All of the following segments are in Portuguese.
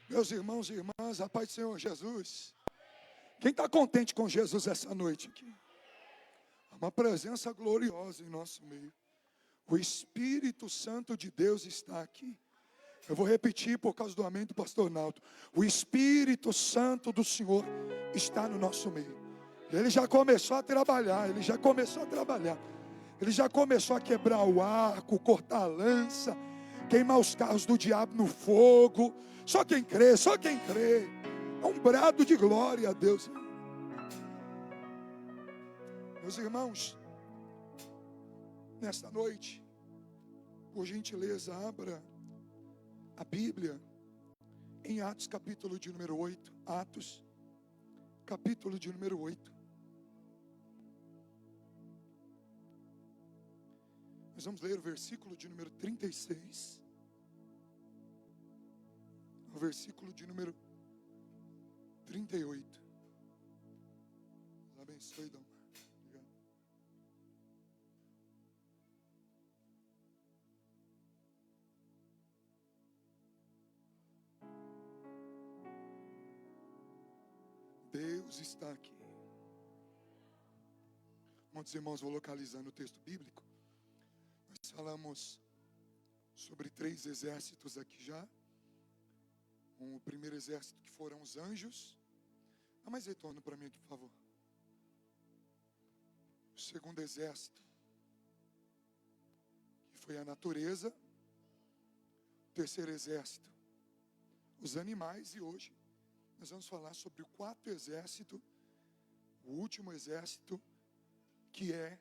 Meus irmãos e irmãs, a paz do Senhor Jesus. Quem está contente com Jesus essa noite aqui? Há uma presença gloriosa em nosso meio. O Espírito Santo de Deus está aqui. Eu vou repetir por causa do amém do pastor Naldo. O Espírito Santo do Senhor está no nosso meio. Ele já começou a trabalhar, ele já começou a quebrar o arco, cortar a lança, queimar os carros do diabo no fogo. Só quem crê. É um brado de glória a Deus. Meus irmãos, nesta noite, por gentileza, abra a Bíblia em Atos capítulo de número 8. Atos capítulo de número 8. Nós vamos ler o versículo de número 36. O versículo de número 38. Deus abençoe, Dom. Obrigado. Deus está aqui. Muitos irmãos vão localizando o texto bíblico. Nós falamos sobre 3 exércitos aqui já. O primeiro exército que foram os anjos. Dá mais retorno para mim aqui, por favor. O segundo exército, que foi a natureza. O terceiro exército, os animais. E hoje nós vamos falar sobre o quarto exército, o último exército, que é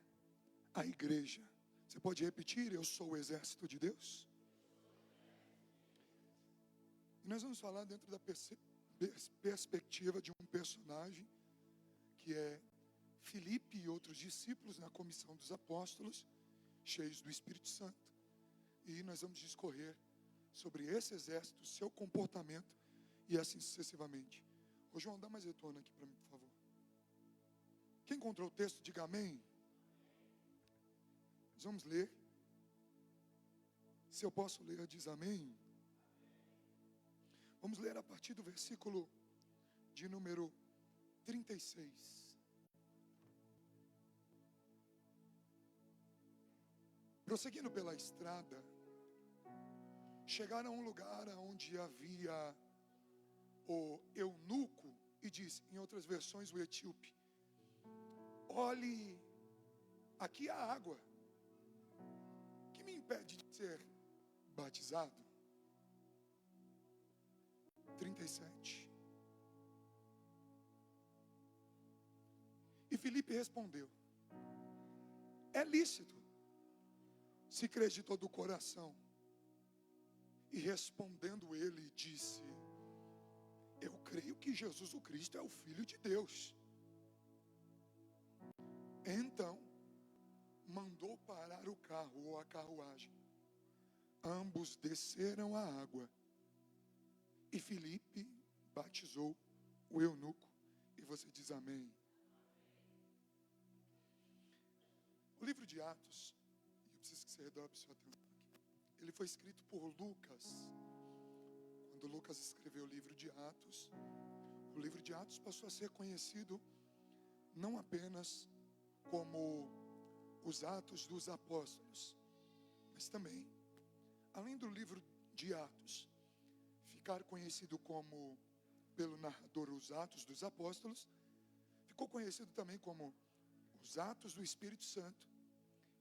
a igreja. Você pode repetir? Eu sou o exército de Deus. E nós vamos falar dentro da perspectiva de um personagem que é Filipe e outros discípulos na comissão dos apóstolos, cheios do Espírito Santo. E nós vamos discorrer sobre esse exército, seu comportamento e assim sucessivamente. Ô João, dá mais retorno aqui para mim, por favor. Quem encontrou o texto, diga amém. Nós vamos ler. Se eu posso ler, diz amém. Vamos ler a partir do versículo de número 36. Prosseguindo pela estrada, chegaram a um lugar onde havia o eunuco e disse, em outras versões, o etíope: olhe, aqui há água. O que me impede de ser batizado? 37. E Filipe respondeu: é lícito, se crês de todo o coração. E respondendo ele, disse: eu creio que Jesus o Cristo é o Filho de Deus. Então mandou parar o carro ou a carruagem. Ambos desceram a água. E Filipe batizou o eunuco. E você diz amém. O livro de Atos, eu preciso que você redobre sua atenção aqui. Ele foi escrito por Lucas. Quando Lucas escreveu o livro de Atos, o livro de Atos passou a ser conhecido não apenas como os Atos dos Apóstolos, mas também, além do livro de Atos ficar conhecido como, pelo narrador, os Atos dos Apóstolos, ficou conhecido também como os Atos do Espírito Santo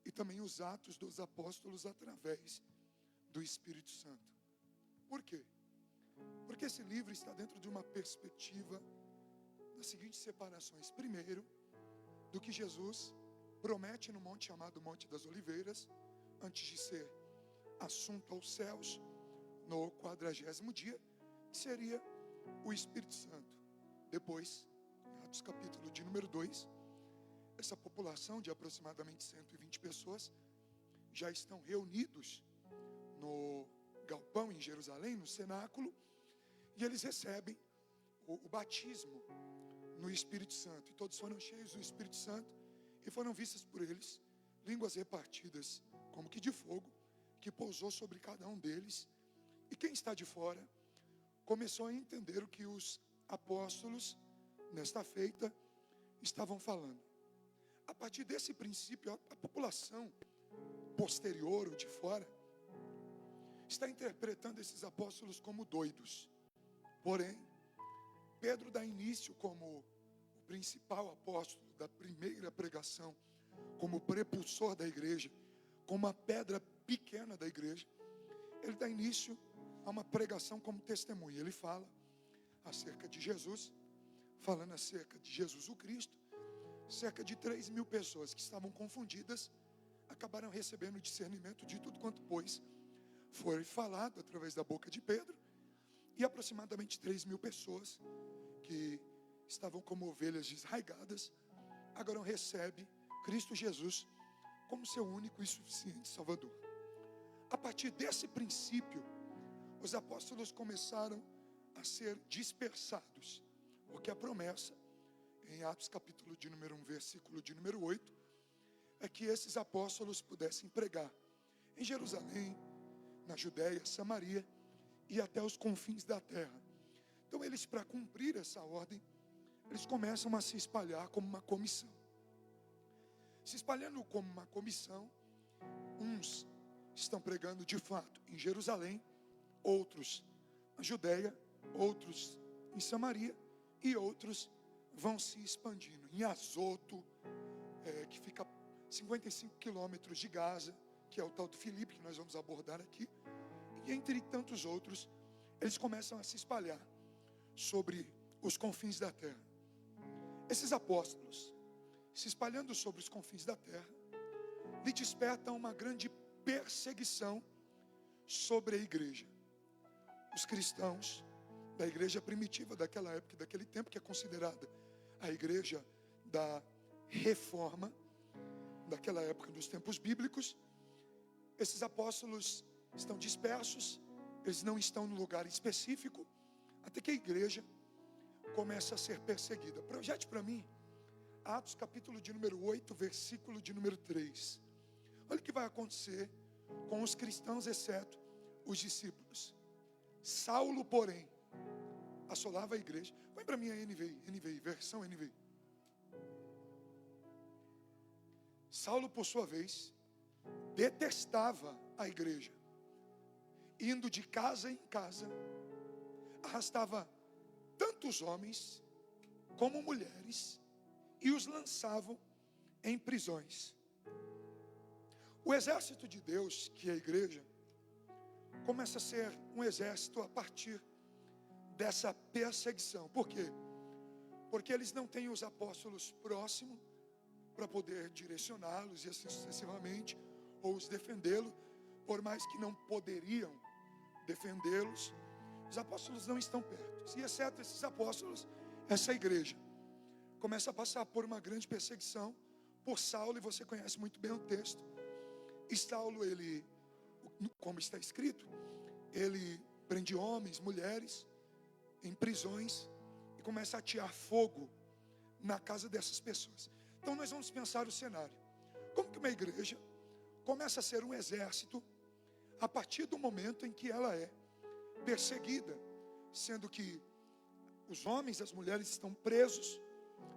e também os Atos dos Apóstolos através do Espírito Santo. Por quê? Porque esse livro está dentro de uma perspectiva das seguintes separações. Primeiro, do que Jesus promete no monte chamado Monte das Oliveiras, antes de ser assunto aos céus, no 40º dia, que seria o Espírito Santo. Depois, em Atos capítulo de número 2, essa população de aproximadamente 120 pessoas já estão reunidos no galpão em Jerusalém, no cenáculo, e eles recebem o batismo no Espírito Santo. E todos foram cheios do Espírito Santo e foram vistas por eles línguas repartidas como que de fogo, que pousou sobre cada um deles. E quem está de fora começou a entender o que os apóstolos, nesta feita, estavam falando. A partir desse princípio, a população posterior ou de fora está interpretando esses apóstolos como doidos. Porém, Pedro dá início como o principal apóstolo da primeira pregação, como prepulsor da igreja, como a pedra pequena da igreja. Ele dá início a uma pregação como testemunha. Ele fala acerca de Jesus, falando acerca de Jesus o Cristo. Cerca de 3.000 pessoas que estavam confundidas acabaram recebendo o discernimento de tudo quanto, pois, foi falado através da boca de Pedro. E aproximadamente 3.000 pessoas que estavam como ovelhas desraigadas agora recebem Cristo Jesus como seu único e suficiente Salvador. A partir desse princípio, os apóstolos começaram a ser dispersados, porque a promessa, em Atos capítulo de número 1, versículo de número 8, é que esses apóstolos pudessem pregar em Jerusalém, na Judéia, Samaria e até os confins da terra. Então eles, para cumprir essa ordem, eles começam a se espalhar como uma comissão. Se espalhando como uma comissão, uns estão pregando de fato em Jerusalém, outros na Judéia, outros em Samaria e outros vão se expandindo. Em Azoto, que fica 55 quilômetros de Gaza, que é o tal do Filipe, que nós vamos abordar aqui, e entre tantos outros, eles começam a se espalhar sobre os confins da terra. Esses apóstolos, se espalhando sobre os confins da terra, lhe despertam uma grande perseguição sobre a igreja. Os cristãos da igreja primitiva daquela época, daquele tempo, que é considerada a igreja da reforma, daquela época dos tempos bíblicos, esses apóstolos estão dispersos, eles não estão no lugar específico, até que a igreja começa a ser perseguida. Projete para mim Atos capítulo de número 8, versículo de número 3. Olha o que vai acontecer com os cristãos, exceto os discípulos. Saulo, porém, assolava a igreja. Põe para mim a NVI, versão NVI. Saulo, por sua vez, detestava a igreja, indo de casa em casa, arrastava tantos homens como mulheres e os lançavam em prisões. O exército de Deus, que é a igreja, começa a ser um exército a partir dessa perseguição. Por quê? Porque eles não têm os apóstolos próximos para poder direcioná-los e assim sucessivamente, ou os defendê-los, por mais que não poderiam defendê-los. Os apóstolos não estão perto. E exceto esses apóstolos, essa igreja começa a passar por uma grande perseguição por Saulo, e você conhece muito bem o texto. E Saulo, ele, como está escrito, ele prende homens, mulheres em prisões e começa a atear fogo na casa dessas pessoas. Então nós vamos pensar o cenário. Como que uma igreja começa a ser um exército a partir do momento em que ela é perseguida, sendo que os homens e as mulheres estão presos,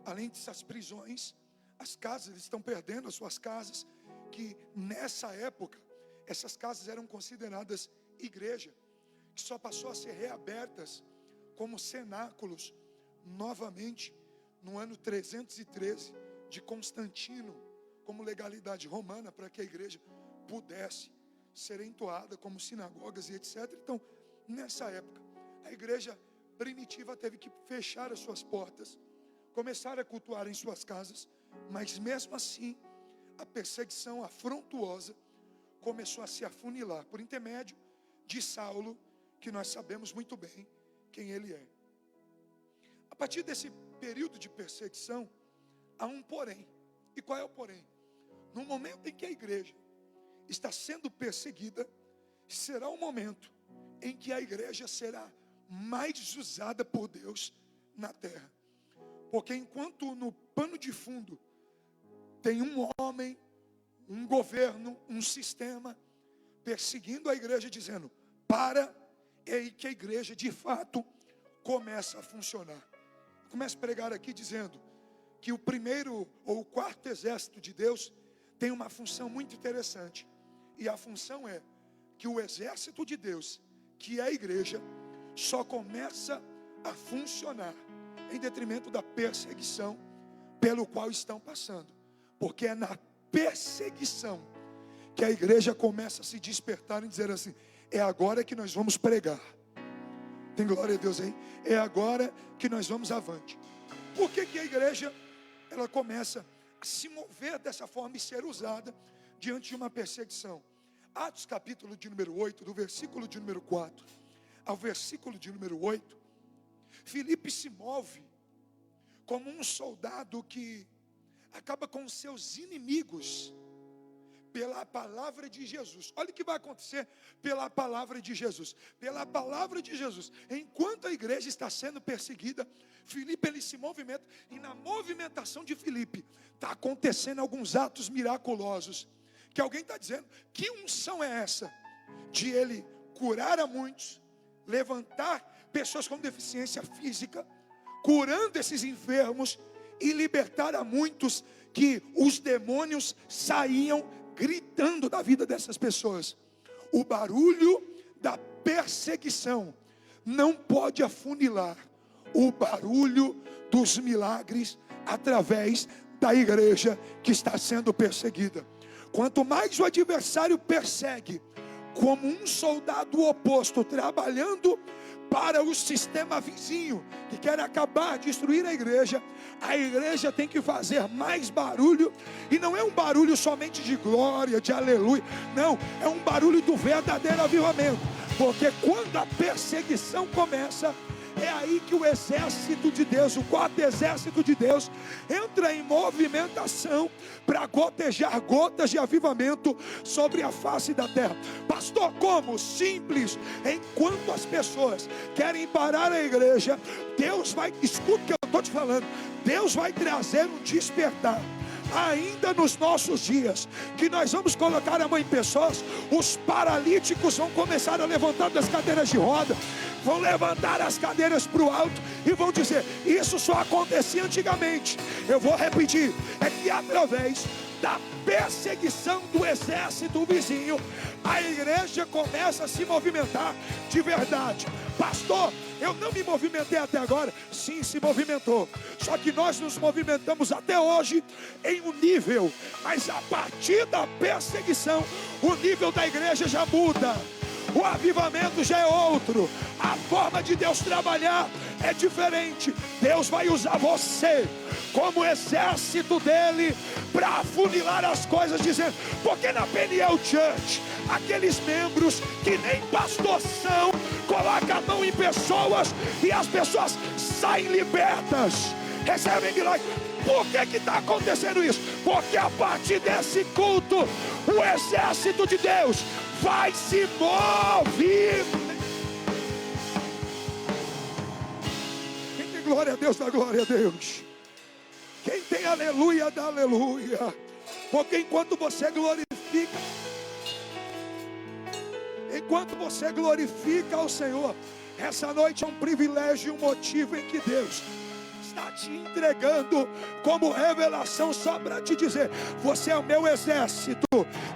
além dessas prisões, as casas estão perdendo as suas casas, que nessa época, essas casas eram consideradas igreja, que só passou a ser reabertas como cenáculos, novamente, no ano 313 de Constantino, como legalidade romana, para que a igreja pudesse ser entoada como sinagogas e etc. Então, nessa época, a igreja primitiva teve que fechar as suas portas, começar a cultuar em suas casas, mas mesmo assim, a perseguição afrontuosa começou a se afunilar por intermédio de Saulo, que nós sabemos muito bem quem ele é. A partir desse período de perseguição, há um porém. E qual é o porém? No momento em que a igreja está sendo perseguida, será o momento em que a igreja será mais usada por Deus na terra. Porque enquanto no pano de fundo tem um homem, um governo, um sistema perseguindo a igreja, dizendo: para, é aí que a igreja de fato começa a funcionar. Eu começo a pregar aqui dizendo que o primeiro ou o quarto exército de Deus tem uma função muito interessante. E a função é que o exército de Deus, que é a igreja, só começa a funcionar em detrimento da perseguição pelo qual estão passando. Porque é na perseguição que a igreja começa a se despertar e dizer assim: é agora que nós vamos pregar. Tem glória a Deus aí? É agora que nós vamos avante. Por que a igreja ela começa a se mover dessa forma e ser usada diante de uma perseguição? Atos capítulo de número 8, do versículo de número 4 ao versículo de número 8, Filipe se move como um soldado que acaba com seus inimigos pela palavra de Jesus. Olha o que vai acontecer pela palavra de Jesus. Pela palavra de Jesus. Enquanto a igreja está sendo perseguida, Filipe ele se movimenta. E na movimentação de Filipe está acontecendo alguns atos miraculosos. Que alguém está dizendo: que unção é essa? De ele curar a muitos, levantar pessoas com deficiência física, curando esses enfermos e libertar a muitos que os demônios saíam gritando da vida dessas pessoas. O barulho da perseguição não pode afunilar o barulho dos milagres através da igreja que está sendo perseguida. Quanto mais o adversário persegue, como um soldado oposto trabalhando para o sistema vizinho que quer acabar, destruir a igreja tem que fazer mais barulho. E não é um barulho somente de glória, de aleluia. Não, é um barulho do verdadeiro avivamento. Porque quando a perseguição começa, é aí que o exército de Deus, o quarto exército de Deus, entra em movimentação para gotejar gotas de avivamento sobre a face da terra. Pastor, como? Simples. Enquanto as pessoas querem parar a igreja, Deus vai, escuta o que eu estou te falando, Deus vai trazer um despertar. Ainda nos nossos dias, que nós vamos colocar a mão em pessoas, os paralíticos vão começar a levantar das cadeiras de roda, vão levantar as cadeiras para o alto e vão dizer: isso só acontecia antigamente. Eu vou repetir, é que através da perseguição do exército vizinho, a igreja começa a se movimentar de verdade. Pastor, eu não me movimentei até agora. Sim, se movimentou. Só que nós nos movimentamos até hoje em um nível, mas a partir da perseguição, o nível da igreja já muda. O avivamento já é outro. A forma de Deus trabalhar é diferente. Deus vai usar você como exército dele para afunilar as coisas, dizendo: porque na Peniel Church, aqueles membros que nem pastor são, colocam a mão em pessoas e as pessoas saem libertas, recebem milagres. Por que está acontecendo isso? Porque a partir desse culto, o exército de Deus vai se mover. Quem tem glória a Deus, dá glória a Deus. Quem tem aleluia, dá aleluia. Porque enquanto você glorifica ao Senhor, essa noite é um privilégio e um motivo em que Deus está te entregando como revelação, só para te dizer: você é o meu exército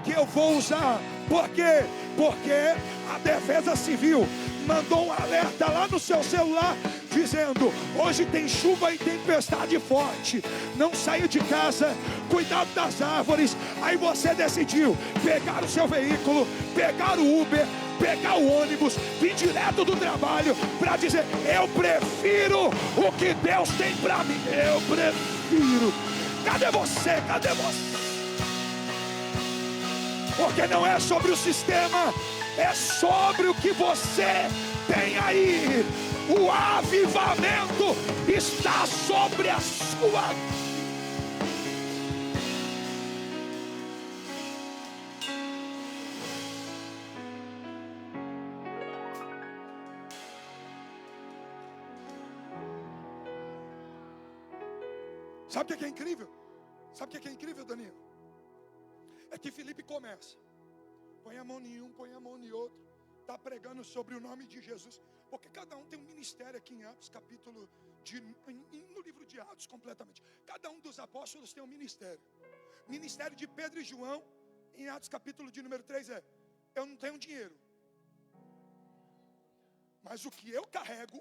que eu vou usar. Por quê? Porque a Defesa Civil mandou um alerta lá no seu celular dizendo: hoje tem chuva e tempestade forte, não saia de casa, cuidado das árvores. Aí você decidiu pegar o seu veículo, pegar o Uber, pegar o ônibus, vir direto do trabalho para dizer: eu prefiro o que Deus tem para mim. Eu prefiro. Cadê você? Cadê você? Porque não é sobre o sistema, é sobre o que você tem aí. O avivamento está sobre a sua. Sabe o que é incrível? Sabe o que é incrível, Danilo? É que Filipe começa, põe a mão em um, põe a mão em outro, está pregando sobre o nome de Jesus. Porque cada um tem um ministério aqui em Atos, no livro de Atos completamente. Cada um dos apóstolos tem um ministério. Ministério de Pedro e João, em Atos capítulo de número 3 é: eu não tenho dinheiro, mas o que eu carrego,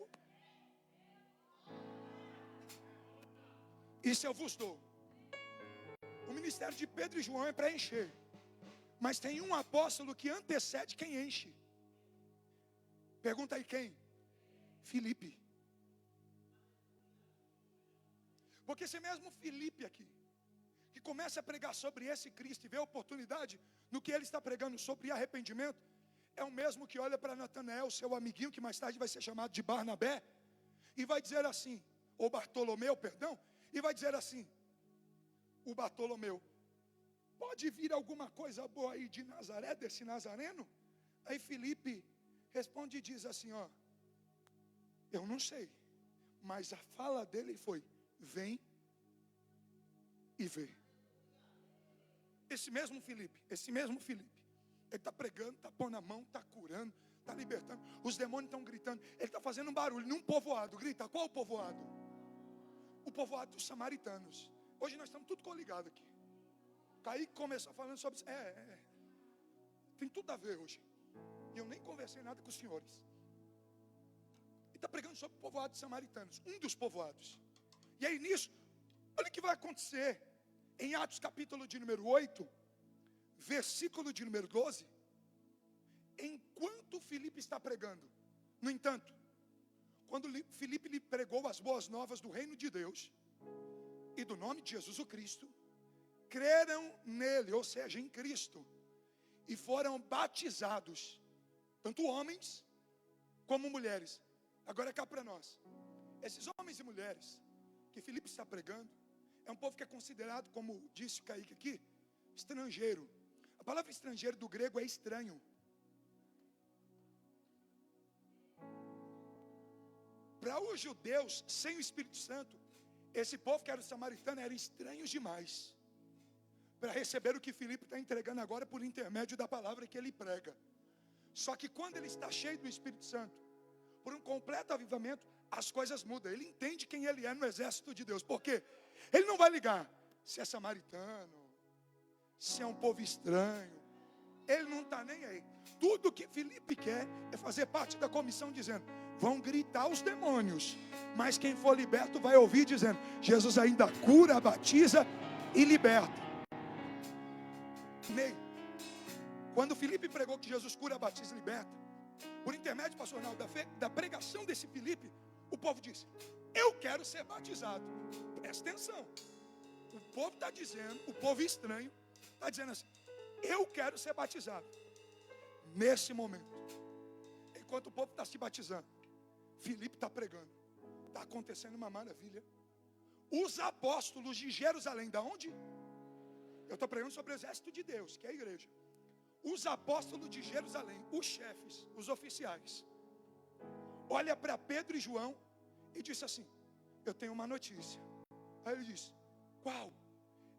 isso eu vos dou. O ministério de Pedro e João é para encher. Mas tem um apóstolo que antecede quem enche. Pergunta aí quem? Filipe. Porque esse mesmo Filipe aqui, que começa a pregar sobre esse Cristo e vê a oportunidade no que ele está pregando sobre arrependimento, é o mesmo que olha para Natanael, seu amiguinho, que mais tarde vai ser chamado de Barnabé, e vai dizer assim, ou Bartolomeu, perdão, e vai dizer assim: o Bartolomeu, pode vir alguma coisa boa aí de Nazaré, desse Nazareno? Aí Filipe responde e diz assim, ó: eu não sei, mas a fala dele foi: vem e vê. Esse mesmo Filipe, ele está pregando, está pondo a mão, está curando, está libertando, os demônios estão gritando, ele está fazendo um barulho num povoado. Grita, qual o povoado? O povoado dos samaritanos. Hoje nós estamos tudo coligado aqui. Kaique começou falando sobre isso. Tem tudo a ver hoje. E eu nem conversei nada com os senhores. Ele está pregando sobre o povoado dos samaritanos, um dos povoados. E aí nisso, olha o que vai acontecer. Em Atos capítulo de número 8, versículo de número 12. Enquanto Filipe está pregando, no entanto, quando Filipe lhe pregou as boas novas do reino de Deus e do nome de Jesus o Cristo, creram nele, ou seja, em Cristo, e foram batizados, tanto homens como mulheres. Agora cá para nós, esses homens e mulheres que Filipe está pregando, é um povo que é considerado, como disse o Kaique aqui, estrangeiro. A palavra estrangeiro do grego é estranho. Para os judeus, sem o Espírito Santo, esse povo que era o samaritano, eram estranhos demais para receber o que Filipe está entregando agora por intermédio da palavra que ele prega. Só que quando ele está cheio do Espírito Santo, por um completo avivamento, as coisas mudam. Ele entende quem ele é no exército de Deus. Por quê? Ele não vai ligar se é samaritano, se é um povo estranho. Ele não está nem aí. Tudo que Filipe quer é fazer parte da comissão, dizendo: vão gritar os demônios, mas quem for liberto vai ouvir dizendo: Jesus ainda cura, batiza e liberta. Ney, quando Filipe pregou que Jesus cura, batiza e liberta, por intermédio, pastor Arnaldo, da pregação desse Filipe, o povo disse: eu quero ser batizado. Presta atenção. O povo está dizendo, o povo estranho está dizendo assim: eu quero ser batizado. Nesse momento, enquanto o povo está se batizando, Filipe está pregando. Está acontecendo uma maravilha. Os apóstolos de Jerusalém, da onde? Eu estou pregando sobre o exército de Deus, que é a igreja. Os apóstolos de Jerusalém, os chefes, os oficiais, olha para Pedro e João e disse assim: eu tenho uma notícia. Aí ele disse: qual?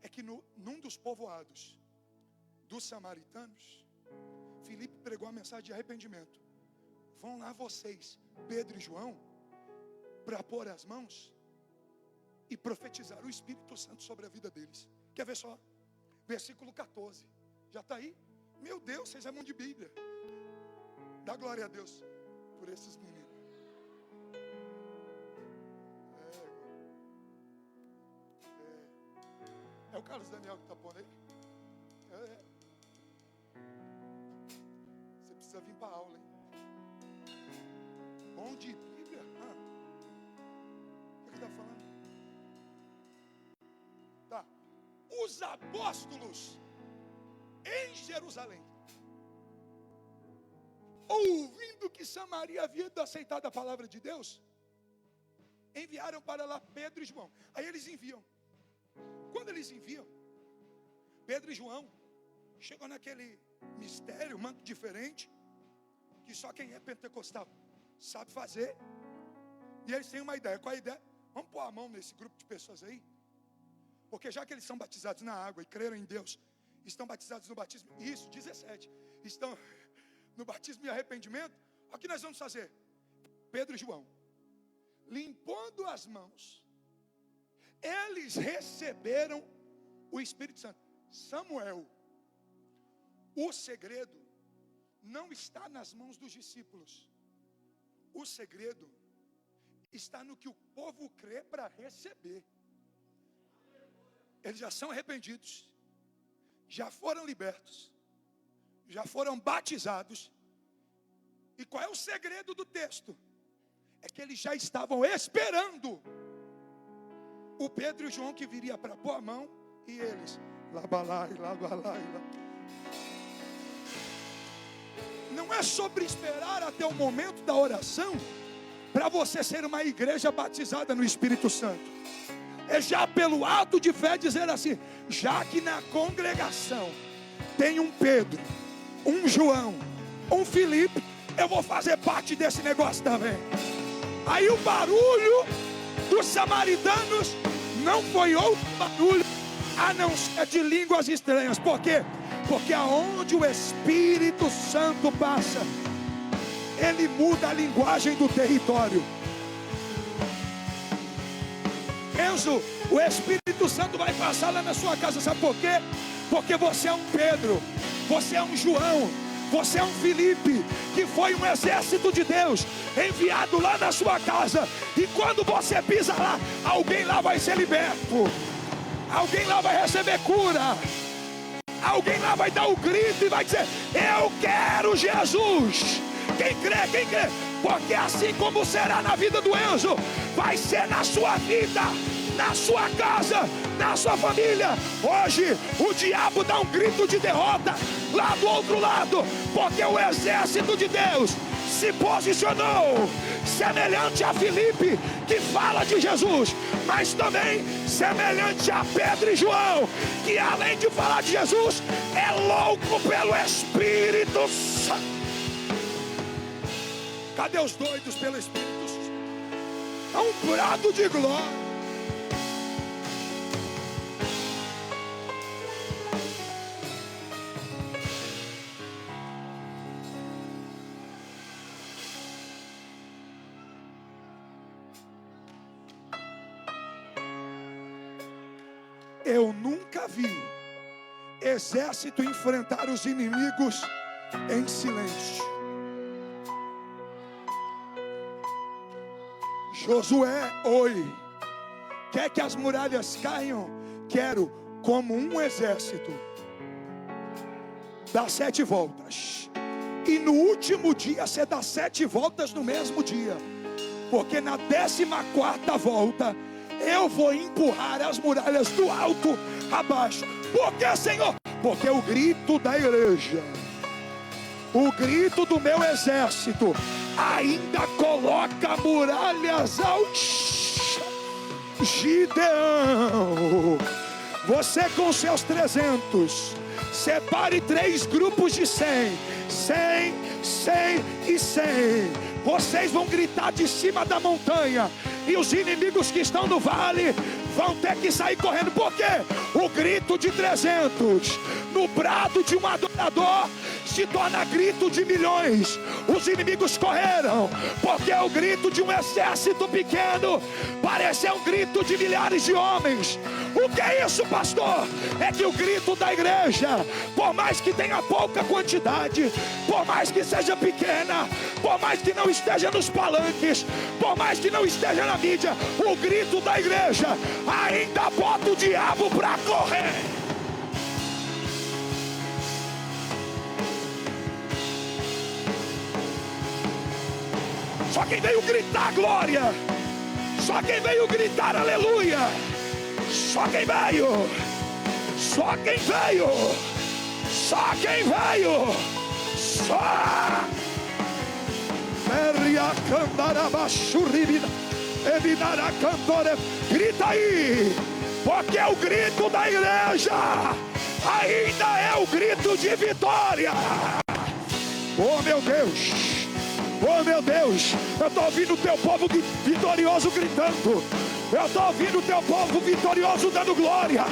É que num dos povoados dos samaritanos, Filipe pregou a mensagem de arrependimento. Vão lá vocês, Pedro e João, para pôr as mãos e profetizar o Espírito Santo sobre a vida deles. Quer ver só? Versículo 14. Já está aí? Meu Deus, vocês é mão de Bíblia. Dá glória a Deus por esses meninos. É o Carlos Daniel que está pondo aí? Você precisa vir para a aula, hein? Bom de Bíblia? O que está falando? Tá. Os apóstolos em Jerusalém, ouvindo que Samaria havia aceitado a palavra de Deus, enviaram para lá Pedro e João. Aí eles enviam. Quando eles enviam, Pedro e João chegam naquele mistério, manto diferente, que só quem é pentecostal sabe fazer. E eles têm uma ideia. Qual é a ideia? Vamos pôr a mão nesse grupo de pessoas aí, porque já que eles são batizados na água e creram em Deus, estão batizados no batismo. Isso, 17. Estão no batismo e arrependimento, olha o que nós vamos fazer. Pedro e João, limpando as mãos, eles receberam o Espírito Santo. Samuel, o segredo não está nas mãos dos discípulos. O segredo está no que o povo crê para receber. Eles já são arrependidos, já foram libertos, já foram batizados. E qual é o segredo do texto? É que eles já estavam esperando o Pedro e o João que viria para pôr a mão, e eles, labalai. Não é sobre esperar até o momento da oração para você ser uma igreja batizada no Espírito Santo. É já pelo ato de fé dizer assim: já que na congregação tem um Pedro, um João, um Felipe, eu vou fazer parte desse negócio também. Aí o barulho dos samaritanos não foi outro barulho a não ser de línguas estranhas. Por quê? Porque aonde o Espírito Santo passa, ele muda a linguagem do território. Enzo, o Espírito Santo vai passar lá na sua casa, sabe por quê? Porque você é um Pedro, você é um João, você é um Felipe, que foi um exército de Deus enviado lá na sua casa. E quando você pisa lá, alguém lá vai ser liberto, alguém lá vai receber cura, alguém lá vai dar o grito e vai dizer: eu quero Jesus. Quem crê, quem crê? Porque assim como será na vida do Enzo, vai ser na sua vida, na sua casa, na sua família. Hoje o diabo dá um grito de derrota lá do outro lado, porque o exército de Deus se posicionou, semelhante a Filipe, que fala de Jesus, mas também semelhante a Pedro e João, que além de falar de Jesus, é louco pelo Espírito Santo. Cadê os doidos pelo Espírito Santo? É um brado de glória. Eu nunca vi exército enfrentar os inimigos em silêncio. Josué, oi, quer que as muralhas caiam? Quero, como um exército, dá 7 voltas. E no último dia você dá 7 voltas no mesmo dia, porque na 14ª volta eu vou empurrar as muralhas do alto a baixo. Por que, Senhor? Porque o grito da igreja, o grito do meu exército, ainda coloca muralhas ao chão. Gideão, você com seus 300, separe 3 grupos de 100, 100, 100 e 100. Vocês vão gritar de cima da montanha, e os inimigos que estão no vale vão ter que sair correndo. Por quê? O grito de 300 no brado de um adorador se torna grito de milhões. Os inimigos correram, porque o grito de um exército pequeno pareceu um grito de milhares de homens. O que é isso, pastor? É que o grito da igreja, por mais que tenha pouca quantidade, por mais que seja pequena, por mais que não esteja nos palanques, por mais que não esteja na mídia, o grito da igreja ainda bota o diabo para correr. Só quem veio gritar glória, só quem veio gritar aleluia, só quem veio, só quem veio, só quem veio, só. Grita aí, porque o grito da igreja ainda é o grito de vitória. Oh meu Deus, oh meu Deus, eu estou ouvindo o teu povo vitorioso gritando, eu estou ouvindo o teu povo vitorioso dando glória,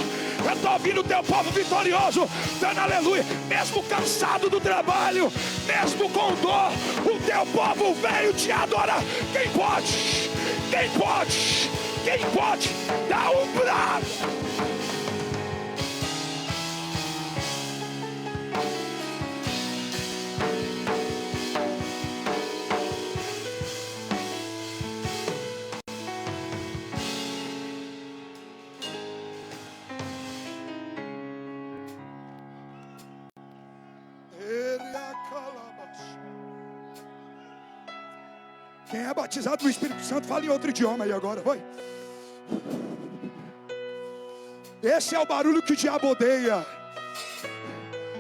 Eu estou ouvindo o teu povo vitorioso, dando aleluia. Mesmo cansado do trabalho, mesmo com dor, o teu povo veio te adorar. Quem pode? Quem pode? Quem pode? Dá um brado. Quem é batizado no Espírito Santo, fala em outro idioma aí agora, vai. Esse é o barulho que o diabo odeia.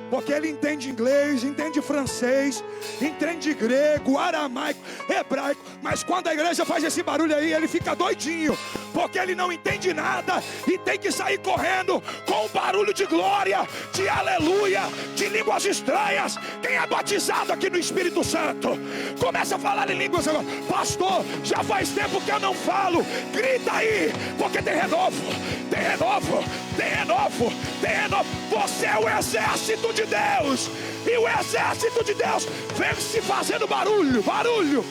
Porque ele entende inglês, entende francês, entende grego, aramaico, hebraico. Mas quando a igreja faz esse barulho aí, ele fica doidinho. Porque ele não entende nada e tem que sair correndo com um barulho de glória, de aleluia, de línguas estranhas. Quem é batizado aqui no Espírito Santo, começa a falar em línguas agora. Pastor, já faz tempo que eu não falo. Grita aí, porque tem renovo, tem renovo, tem renovo, tem renovo. Você é o exército de Deus, e o exército de Deus vem se fazendo barulho, barulho.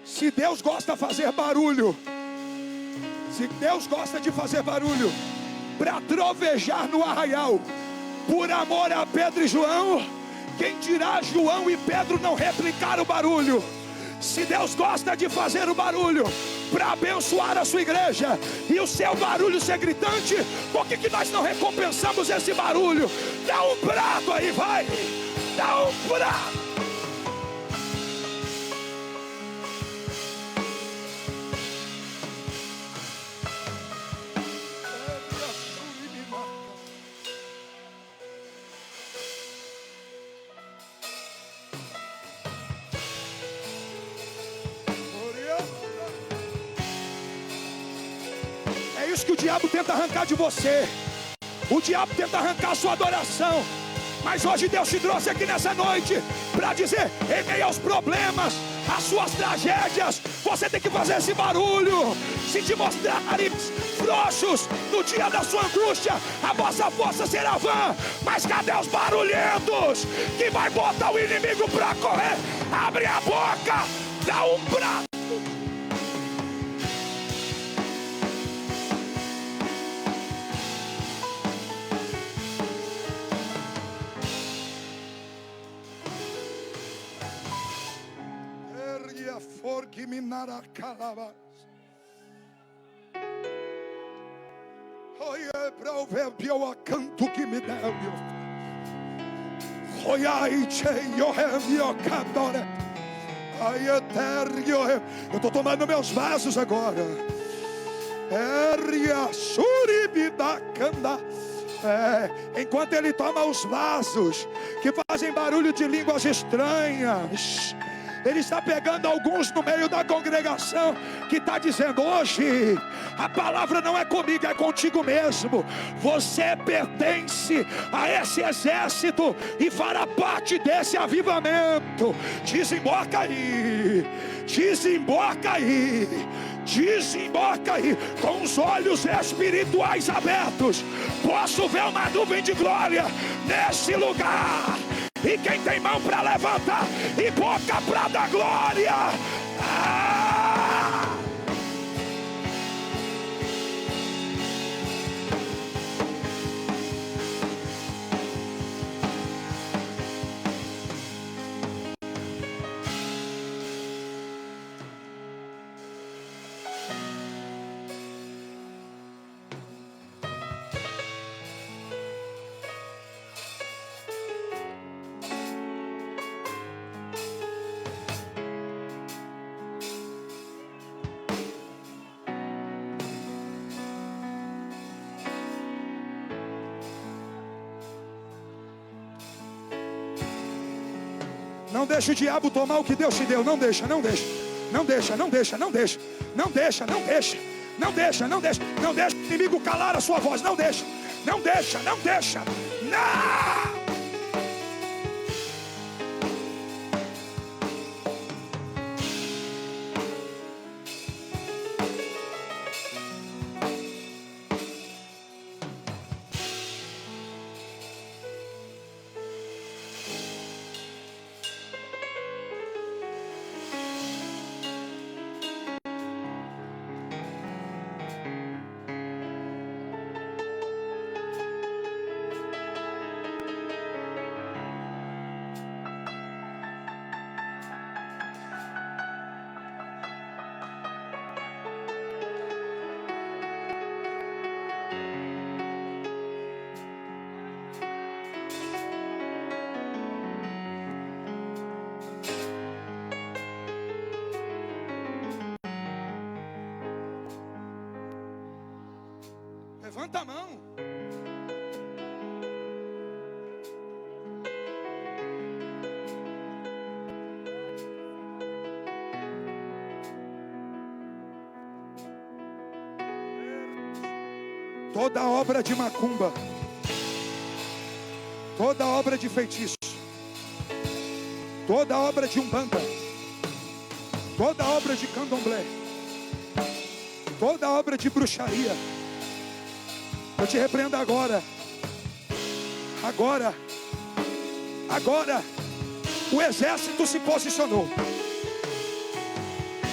Se Deus gosta de fazer barulho, se Deus gosta de fazer barulho para trovejar no arraial, por amor a Pedro e João, quem dirá João e Pedro não replicaram o barulho? Se Deus gosta de fazer o barulho para abençoar a sua igreja e o seu barulho ser gritante, por que nós não recompensamos esse barulho? Dá um brado aí, vai! Dá um brado! É isso que o diabo tenta arrancar de você. O diabo tenta arrancar a sua adoração. Mas hoje Deus te trouxe aqui nessa noite para dizer, em meio aos problemas, às suas tragédias, você tem que fazer esse barulho. Se te mostrarem frouxos no dia da sua angústia, a vossa força será vã. Mas cadê os barulhentos que vai botar o inimigo para correr? Abre a boca, dá um braço. Que minara calabas. Oi, é para o ver o canto que me deu. Oi, ai, cheio, eu cadore. Ai, eterno, eu estou tomando meus vasos agora. Eria suribidacanda. Enquanto ele toma os vasos que fazem barulho de línguas estranhas, ele está pegando alguns no meio da congregação que está dizendo, hoje a palavra não é comigo, é contigo mesmo. Você pertence a esse exército e fará parte desse avivamento. Desemboca aí, desemboca aí, desemboca aí, com os olhos espirituais abertos. Posso ver uma nuvem de glória nesse lugar. E quem tem mão para levantar e boca para dar glória. Não deixa o diabo tomar o que Deus te deu. Não deixa, não deixa. Não deixa, não deixa, não deixa. Não deixa, não deixa. Não deixa, não deixa. Não deixa o inimigo calar a sua voz. Não deixa. Não deixa, não deixa. Não! Levanta a mão. Toda obra de macumba, toda obra de feitiço, toda obra de umbanda, toda obra de candomblé, toda obra de bruxaria, eu te repreendo agora. Agora, o exército se posicionou.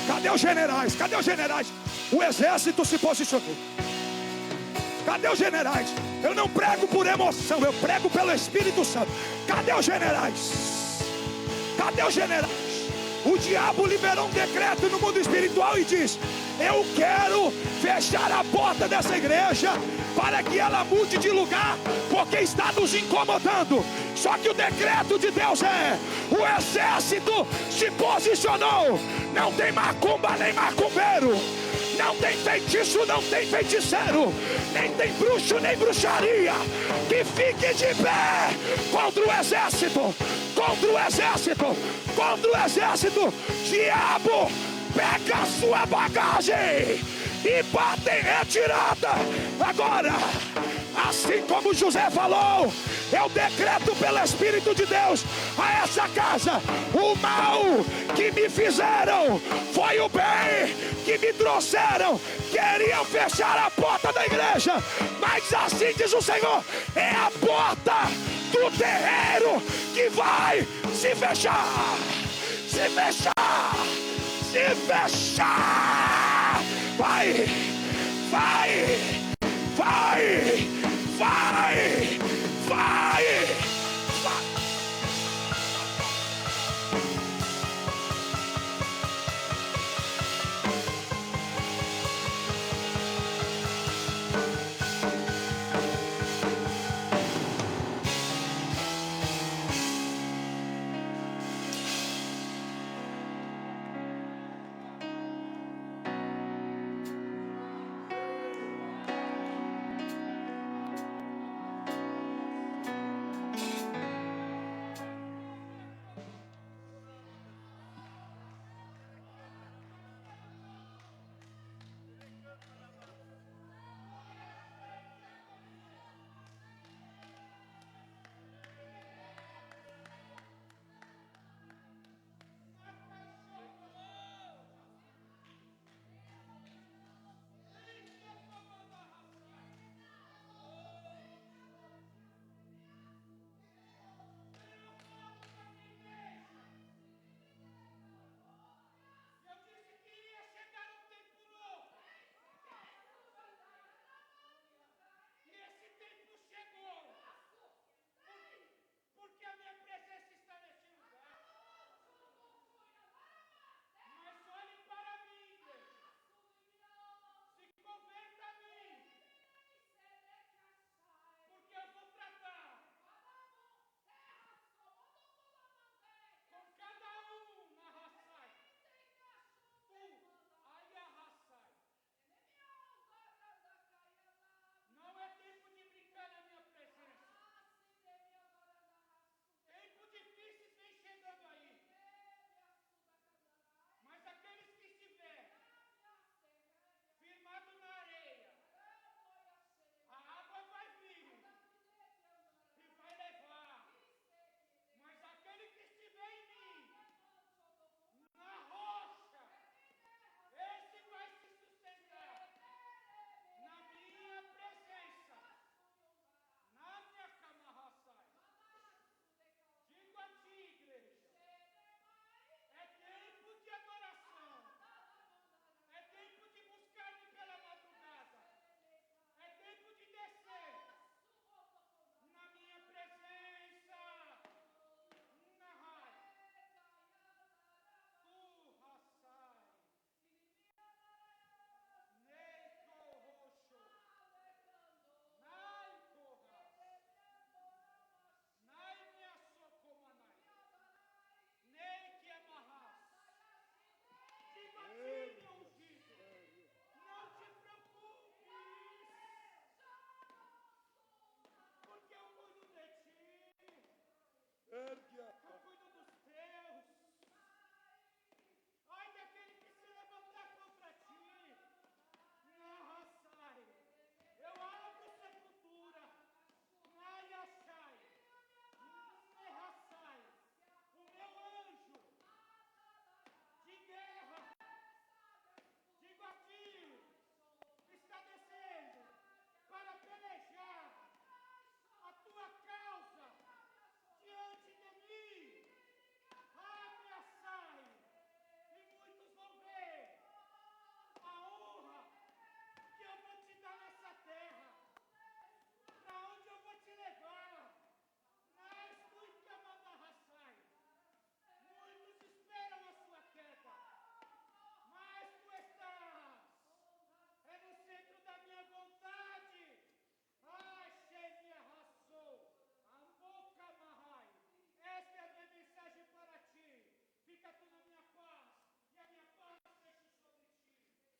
Cadê os generais? Cadê os generais? O exército se posicionou. Cadê os generais? Eu não prego por emoção, eu prego pelo Espírito Santo. Cadê os generais? Cadê os generais? O diabo liberou um decreto no mundo espiritual e diz: eu quero fechar a porta dessa igreja para que ela mude de lugar, porque está nos incomodando. Só que o decreto de Deus é: o exército se posicionou. Não tem macumba nem macumbeiro, não tem feitiço, não tem feiticeiro, nem tem bruxo, nem bruxaria que fique de pé contra o exército, contra o exército, contra o exército. Diabo, pega a sua bagagem e bate em retirada. Agora, assim como José falou, eu decreto pelo Espírito de Deus a essa casa: o mal que me fizeram foi o bem que me trouxeram. Queriam fechar a porta da igreja, mas assim diz o Senhor: é a porta do terreiro que vai se fechar, se fechar, se fechar. Vai, vai, vai, vai, vai, vai.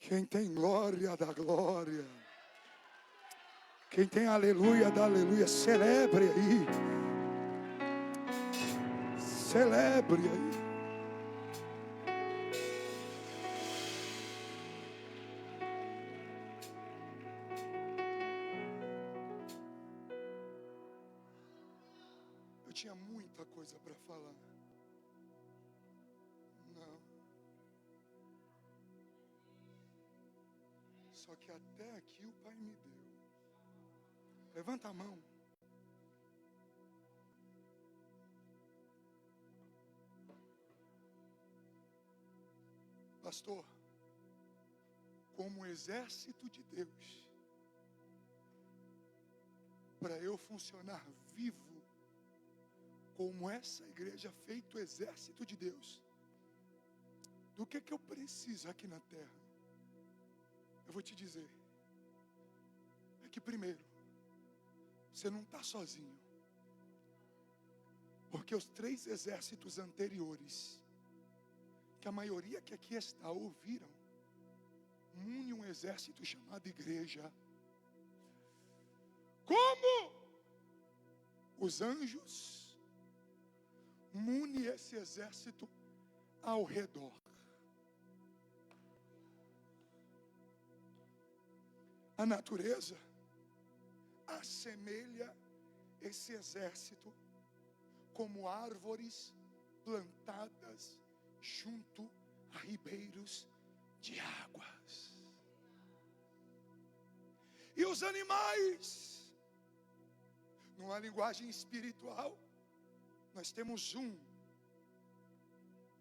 Quem tem glória, dá glória. Quem tem aleluia, dá aleluia. Celebre aí. Celebre aí. Eu tinha muita coisa para falar. Não. Só que até aqui o Pai me deu. Levanta a mão. Pastor, como exército de Deus, para eu funcionar vivo, como essa igreja feito exército de Deus, do que eu preciso aqui na terra? Eu vou te dizer, é que primeiro, você não está sozinho, porque os 3 exércitos anteriores, que a maioria que aqui está ouviram, une um exército chamado igreja. Como os anjos une esse exército ao redor. A natureza assemelha esse exército como árvores plantadas junto a ribeiros de águas. E os animais, numa linguagem espiritual, nós temos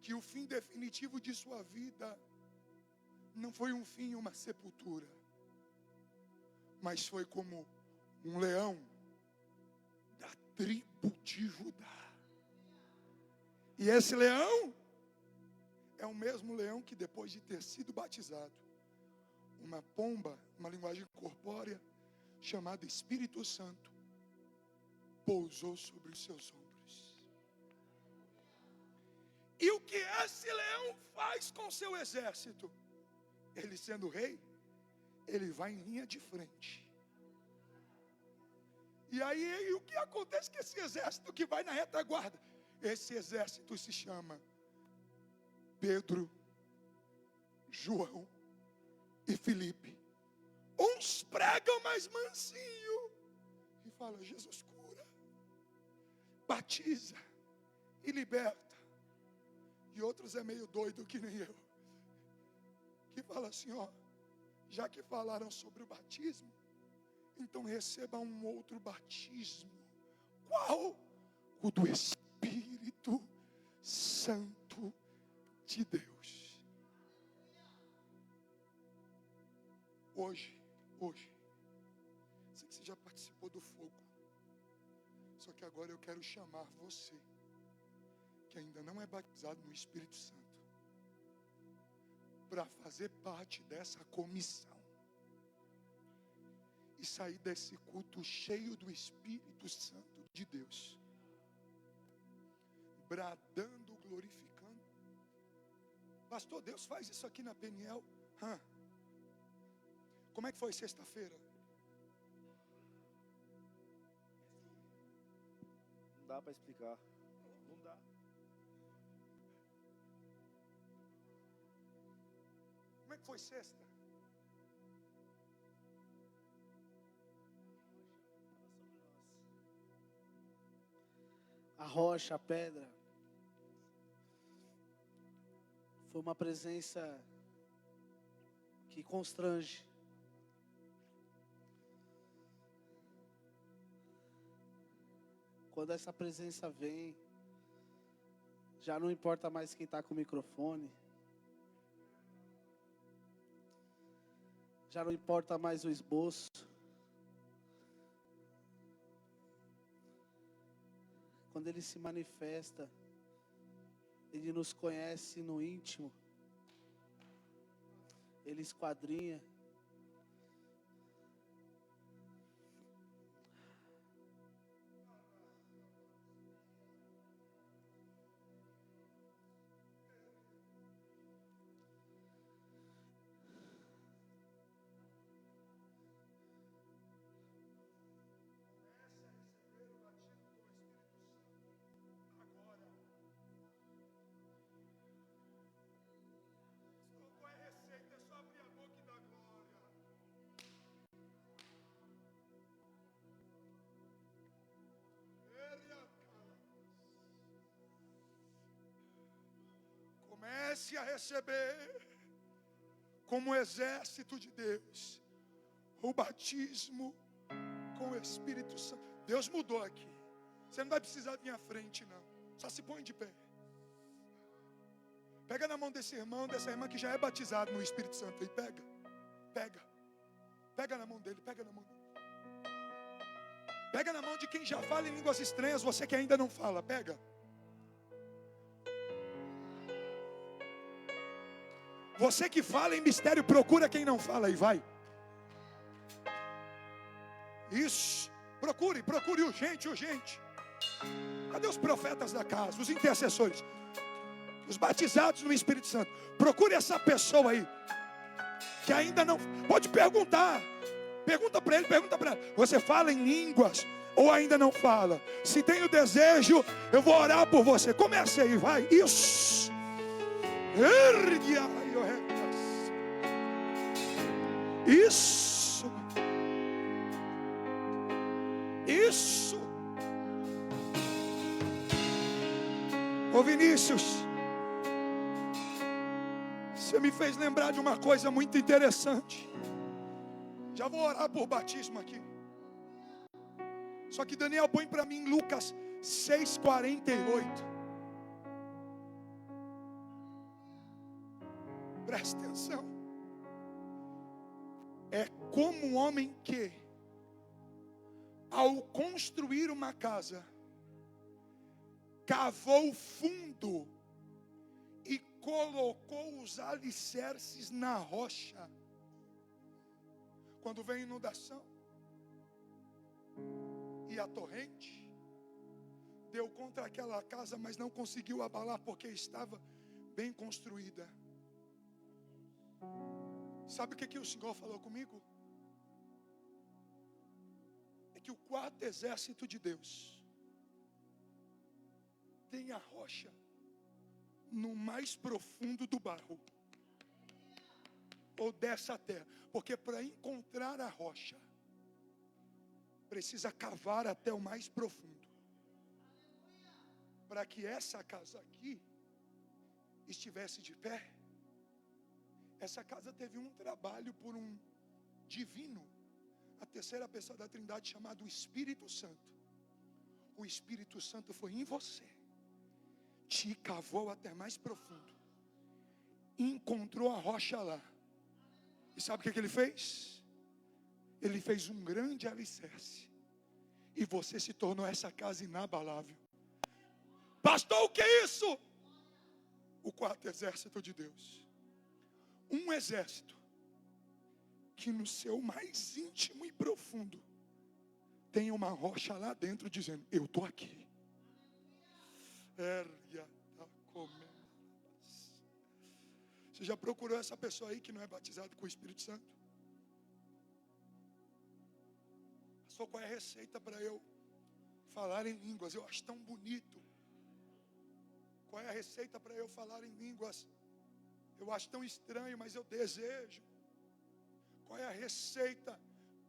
que o fim definitivo de sua vida não foi um fim, uma sepultura, mas foi como um leão da tribo de Judá. E esse leão é o mesmo leão que, depois de ter sido batizado, uma pomba, uma linguagem corpórea, chamada Espírito Santo, pousou sobre os seus ombros. E o que esse leão faz com seu exército? Ele sendo rei, ele vai em linha de frente. E aí o que acontece com esse exército que vai na retaguarda? Esse exército se chama Pedro, João e Filipe. Uns pregam mais mansinho e falam: Jesus cura, batiza e liberta. E outros é meio doido que nem eu, que fala assim: ó, já que falaram sobre o batismo, então receba um outro batismo. Qual? O do Espírito Santo de Deus. Hoje, sei que você já participou do fogo, só que agora eu quero chamar você, que ainda não é batizado no Espírito Santo, para fazer parte dessa comissão e sair desse culto cheio do Espírito Santo de Deus, bradando, glorificando. Pastor, Deus faz isso aqui na Peniel? Como é que foi sexta-feira? Não dá para explicar. Não dá. Como é que foi sexta? A rocha, a pedra, foi uma presença que constrange. Quando essa presença vem, já não importa mais quem está com o microfone, já não importa mais o esboço. Quando Ele se manifesta, Ele nos conhece no íntimo, Ele esquadrinha. comece a receber, como exército de Deus, o batismo com o Espírito Santo. Deus mudou aqui. Você não vai precisar vir à frente, não. Só se põe de pé. Pega na mão desse irmão, dessa irmã que já é batizado no Espírito Santo. E pega na mão dele, pega na mão dele. Pega na mão de quem já fala em línguas estranhas, você que ainda não fala, pega. Você que fala em mistério, procura quem não fala e vai. Isso, procure urgente. Cadê os profetas da casa, os intercessores, os batizados no Espírito Santo? Procure essa pessoa aí, que ainda não, pode perguntar. Pergunta para ele, pergunta para ela. Você fala em línguas ou ainda não fala? Se tem o desejo, eu vou orar por você. Comece aí, vai. Isso. Isso. Isso. Ô Vinícius, você me fez lembrar de uma coisa muito interessante. Já vou orar por batismo aqui. Só que Daniel, põe para mim Lucas 6:48. Presta atenção. É como um homem que, ao construir uma casa, cavou fundo e colocou os alicerces na rocha. Quando vem inundação e a torrente, deu contra aquela casa, mas não conseguiu abalar porque estava bem construída. Sabe o que o Senhor falou comigo? É que o quarto exército de Deus tem a rocha no mais profundo do barro, ou dessa terra, porque para encontrar a rocha precisa cavar até o mais profundo, para que essa casa aqui estivesse de pé. Essa casa teve um trabalho por um divino, a terceira pessoa da Trindade, chamado Espírito Santo. O Espírito Santo foi em você, te cavou até mais profundo, encontrou a rocha lá. E sabe o que ele fez? Ele fez um grande alicerce, e você se tornou essa casa inabalável. Pastor, o que é isso? O quarto exército de Deus. Um exército que no seu mais íntimo e profundo tem uma rocha lá dentro dizendo: eu estou aqui. Você já procurou essa pessoa aí que não é batizado com o Espírito Santo? Pastor, qual é a receita para eu falar em línguas? Eu acho tão bonito. Qual é a receita para eu falar em línguas? Eu acho tão estranho, mas eu desejo. Qual é a receita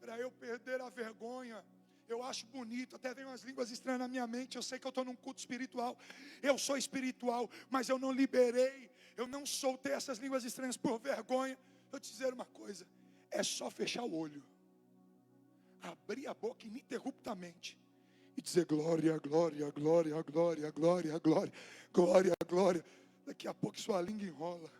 para eu perder a vergonha? Eu acho bonito, até vem umas línguas estranhas na minha mente. Eu sei que eu estou num culto espiritual. Eu sou espiritual, mas eu não liberei. Eu não soltei essas línguas estranhas por vergonha. Vou te dizer uma coisa: é só fechar o olho, abrir a boca ininterruptamente e dizer glória, glória, glória, glória, glória, glória, glória, glória. Daqui a pouco sua língua enrola.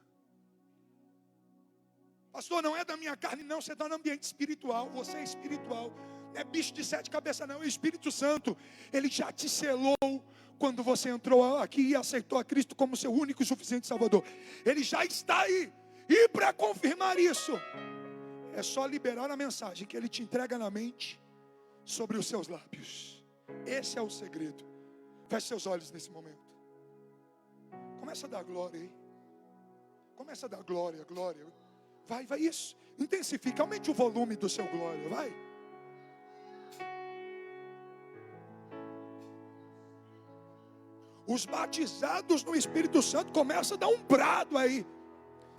Pastor, não é da minha carne, não. Você está no ambiente espiritual. Você é espiritual. Não é bicho de 7 cabeças, não. É o Espírito Santo. Ele já te selou quando você entrou aqui e aceitou a Cristo como seu único e suficiente Salvador. Ele já está aí. E para confirmar isso, é só liberar a mensagem que Ele te entrega na mente sobre os seus lábios. Esse é o segredo. Feche seus olhos nesse momento. Começa a dar glória aí. Começa a dar glória, glória. Vai, vai, isso. Intensifica, aumente o volume do seu glória, vai. Os batizados no Espírito Santo começam a dar um brado aí.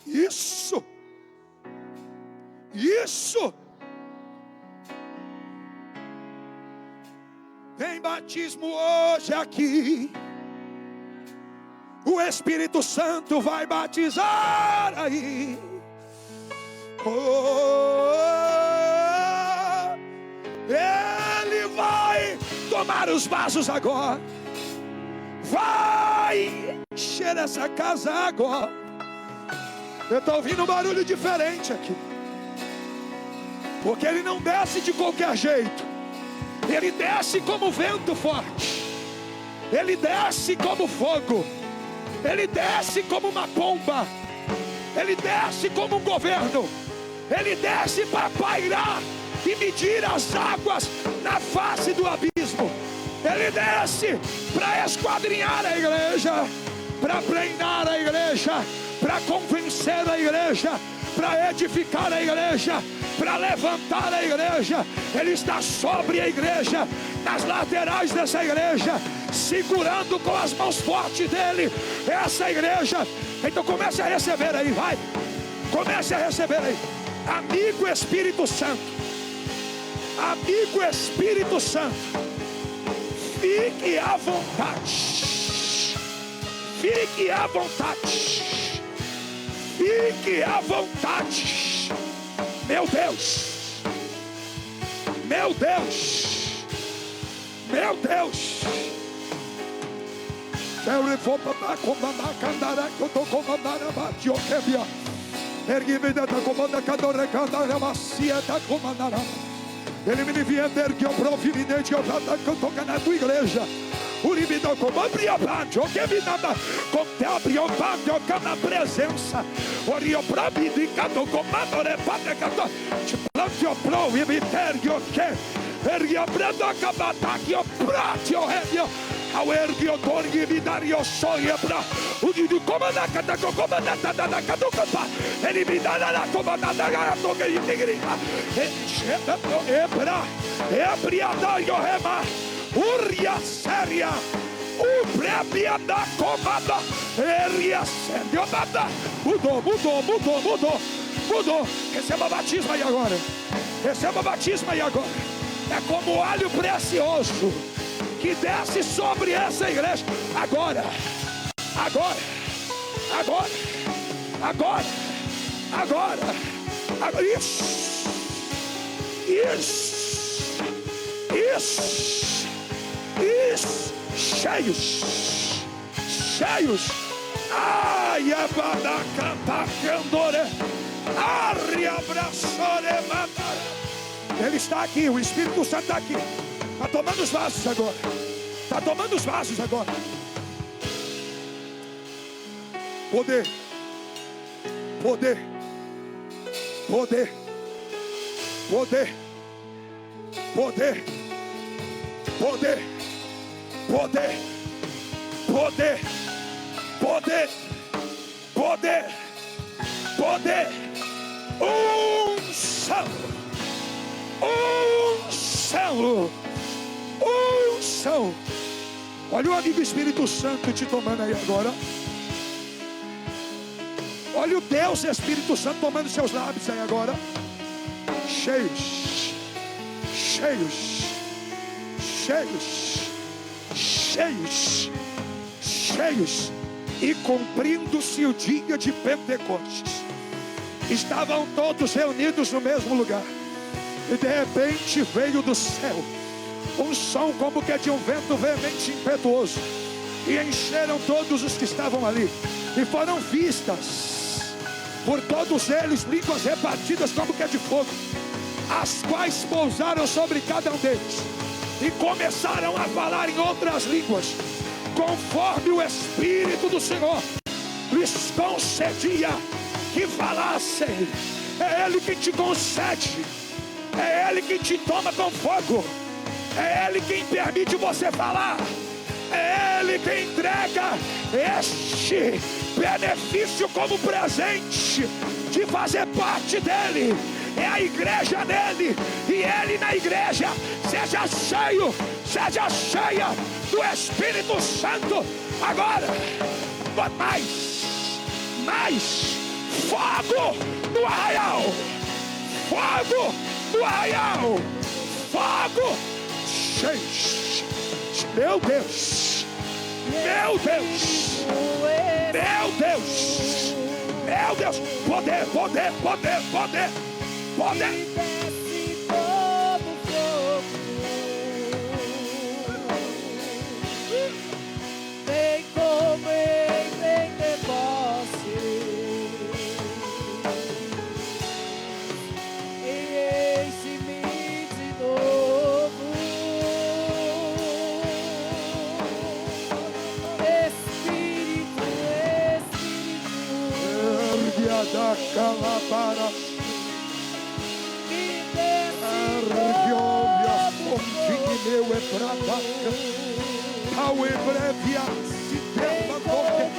Isso. Isso. Tem batismo hoje aqui. O o Espírito Santo vai batizar aí. Ele vai tomar os vasos agora. Vai encher essa casa agora. Eu estou ouvindo um barulho diferente aqui. Porque ele não desce de qualquer jeito. Ele desce como vento forte. Ele desce como fogo. Ele desce como uma pomba. Ele desce como um governo. Ele desce para pairar e medir as águas na face do abismo. Ele desce para esquadrinhar a igreja, para treinar a igreja, para convencer a igreja, para edificar a igreja, para levantar a igreja. Ele está sobre a igreja, nas laterais dessa igreja, segurando com as mãos fortes dele essa igreja. Então comece a receber aí, vai. Comece a receber aí. Amigo Espírito Santo, amigo Espírito Santo, fique à vontade, fique à vontade, fique à vontade. Meu Deus, meu Deus, meu Deus. Eu vou para comandar candará que eu tô comandando a batioquebia. Erguimida da comanda cadore candará macia da comandará. Ele me vier que eu provimente eu tô tocando na tua igreja. Uribida como abria bate, o que me nada com te abriu bate, o que na presença. Orio probidi cado comando repate cado. Te plante o pro e me tergue o que. Ergue a branda acabata que o prate o regio. Ao ergue o torgue me daria o sonho pra. O de comanda cada comanda da cada capa. Ele me dá na comanda da toca de igreja. Ebra, ebriada e o rema. Uria séria, o prêmio da comanda, eria séria, mudou. Receba batismo aí agora. Receba batismo aí agora. É como óleo precioso que desce sobre essa igreja. Agora. Isso, cheios, ai, abadacanta, candore, arriabraçore, mandara. Ele está aqui, o Espírito Santo está aqui, está tomando os vasos agora, poder, unção. Olha o amigo Espírito Santo te tomando aí agora. Olha o Deus Espírito Santo tomando seus lábios aí agora. Cheios e cumprindo-se o dia de Pentecostes. Estavam todos reunidos no mesmo lugar e de repente veio do céu um som como que de um vento veemente e impetuoso, e encheram todos os que estavam ali, e foram vistas por todos eles línguas repartidas como que de fogo, as quais pousaram sobre cada um deles, e começaram a falar em outras línguas, conforme o Espírito do Senhor lhes concedia que falassem. É Ele que te concede, é Ele que te toma com fogo, é Ele quem permite você falar, é Ele quem entrega este benefício como presente de fazer parte dele. É a igreja dele, e ele na igreja. Seja cheio, seja cheia do Espírito Santo agora. Mais fogo no arraial, fogo no arraial, fogo cheio. Meu Deus, Meu Deus! Meu Deus! Meu Deus! Poder, poder, poder, poder, poder! Desce todo fogo. Vem comer, vem ter posse. E enche-me de novo. Espírito, Espírito. Ergue a da calabara. Me desce Arregiolha, todo fonte meu é prata. Ao breve a se deva qualquer.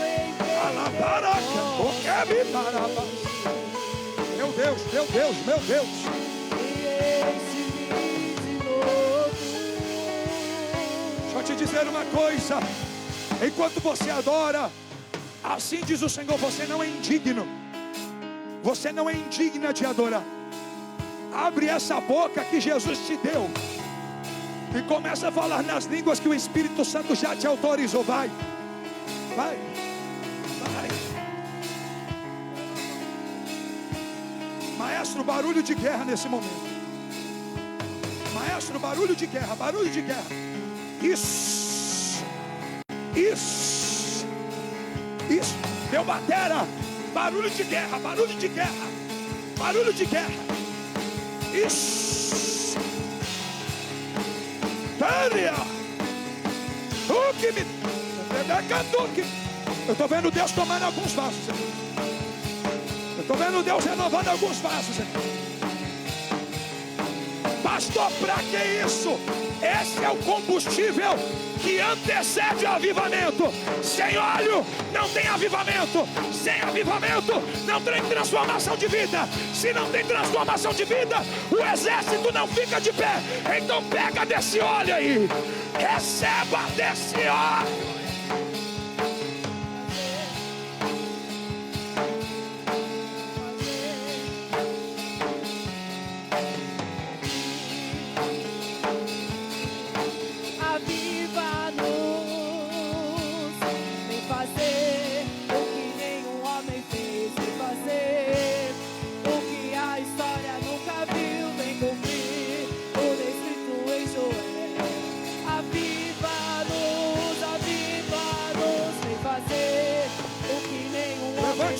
Alabaraca, qualquer me paraba. Meu Deus, meu Deus, meu Deus. Deixa eu te dizer uma coisa. Enquanto você adora, assim diz o Senhor, você não é indigno. Você não é indigna de adorar. Abre essa boca que Jesus te deu e começa a falar nas línguas que o Espírito Santo já te autorizou. Vai, vai, vai. Maestro, barulho de guerra nesse momento. Maestro, barulho de guerra, barulho de guerra. Isso, isso, isso. Meu batera, barulho de guerra, barulho de guerra, barulho de guerra. Isso. Tânia. Eu estou vendo Deus tomando alguns vasos. Eu estou vendo Deus renovando alguns vasos. Pastor, para que isso? Esse é o combustível que antecede o avivamento. Sem óleo não tem avivamento. Sem avivamento não tem transformação de vida. Se não tem transformação de vida, o exército não fica de pé. Então pega desse óleo aí. Receba desse óleo.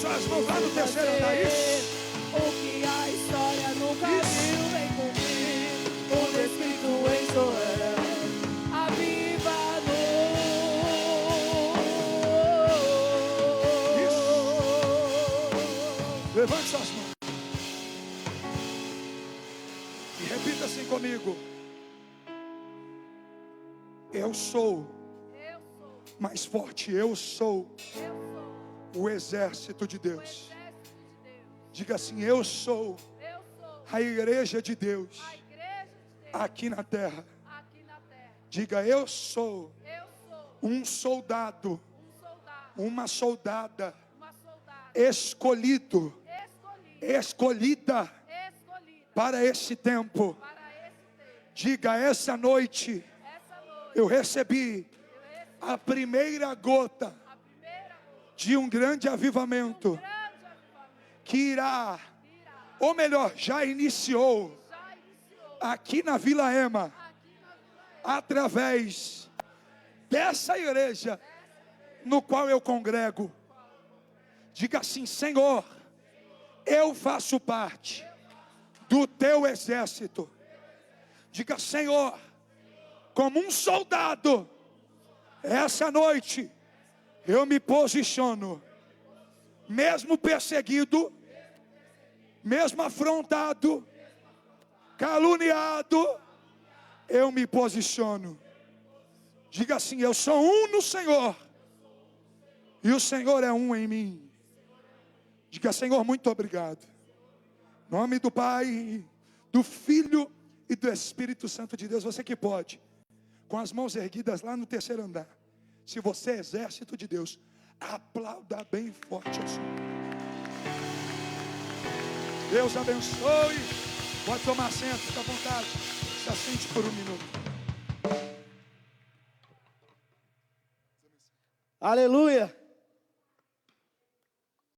Suas mãos lá no terceiro andar. Isso. O que a história nunca viu vem cumprir. O descrito em Joel. Aviva-nos. Isso. Levante suas mãos e repita assim comigo. Eu sou mais forte. Eu sou o exército de Deus. Diga assim: eu sou a igreja de Deus aqui na terra. Diga: eu sou um soldado, uma soldada, escolhida para esse tempo. Diga: essa noite eu recebi a primeira gota de um grande avivamento que irá, ou melhor, já iniciou aqui na Vila Ema, através dessa igreja no qual eu congrego. Diga assim: Senhor, eu faço parte do teu exército. Diga: Senhor, como um soldado, essa noite eu me posiciono, mesmo perseguido, mesmo afrontado, caluniado, eu me posiciono. Diga assim: eu sou um no Senhor, e o Senhor é um em mim. Diga: Senhor, muito obrigado. Em nome do Pai, do Filho e do Espírito Santo de Deus. Você que pode, com as mãos erguidas lá no terceiro andar. Se você é exército de Deus, aplauda bem forte ao Senhor. Deus abençoe. Pode tomar assento, fica à vontade. Se assente por um minuto. Aleluia.